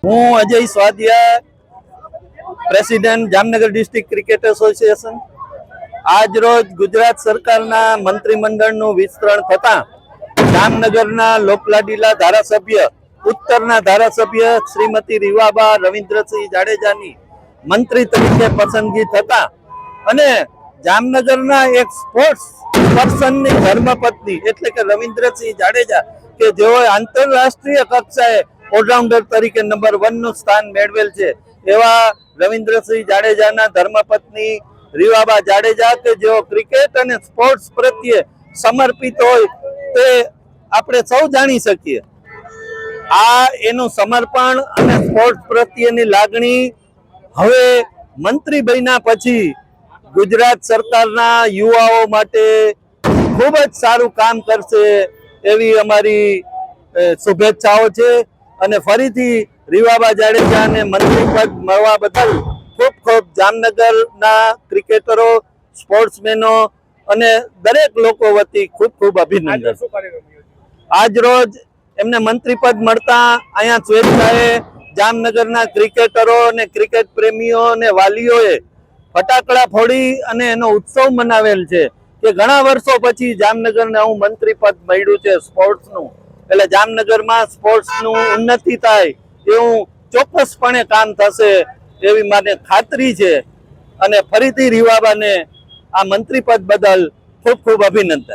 હું Ajay Swadiya, president Jamnagar district cricket association. આજ રોજ ગુજરાત સરકારના મંત્રીમંડળનું વિસ્તરણ થતા જામનગરના લોકલાડીલા ધારાસભ્ય, ઉત્તરના ધારાસભ્ય શ્રીમતી રીવાબા રવિન્દ્રસિંહ જાડેજાની મંત્રી તરીકે પસંદગી થતા અને જામનગરના એક સ્પોર્ટ્સ પર્સનની ધર્મપત્ની એટલે કે રવિન્દ્રસિંહ જાડેજા કે જેઓ આંતરરાષ્ટ્રીય કક્ષાએ ઓલરાઉન્ડર તરીકે નંબર 1 નું સ્થાન મેળવેલ છે, એવા રવિન્દ્રસિંહ જાડેજાના ધર્મપત્ની રીવાબા જાડેજા કે જેઓ ક્રિકેટ અને સ્પોર્ટ્સ પ્રત્યે સમર્પિત હોય તે આપણે સૌ જાણી શકીએ. આ એનું સમર્પણ અને સ્પોર્ટ્સ પ્રત્યેની લાગણી હવે મંત્રી બન્યા પછી ગુજરાત સરકારના યુવાઓ માટે ખૂબ જ સારું કામ કરશે એવી અમારી શુભેચ્છાઓ છે. અને ફરીથી રીવાબા જાડેજાને મંત્રી પદ મળવા બદલ ખૂબ ખૂબ જામનગરના ક્રિકેટરો, સ્પોર્ટ્સમેનો અને દરેક લોકો વતી ખૂબ ખૂબ અભિનંદન. આજ રોજ એમને મંત્રી પદ મળતા અહીંયા સ્વેચ્છાએ જામનગરના ક્રિકેટરો અને ક્રિકેટ પ્રેમીઓ અને વાલીઓએ ફટાકડા ફોડી અને એનો ઉત્સવ મનાવેલ છે કે ઘણા વર્ષો પછી જામનગરને આવું મંત્રી પદ મળ્યું છે સ્પોર્ટ્સનું. એટલે જામનગરમાં સ્પોર્ટ્સનું ઉન્નતિ થાય એવું ચોક્કસપણે કામ થશે એવી મને ખાતરી છે. અને ફરીથી રીવાબાને આ મંત્રી પદ બદલ ખૂબ ખૂબ અભિનંદન.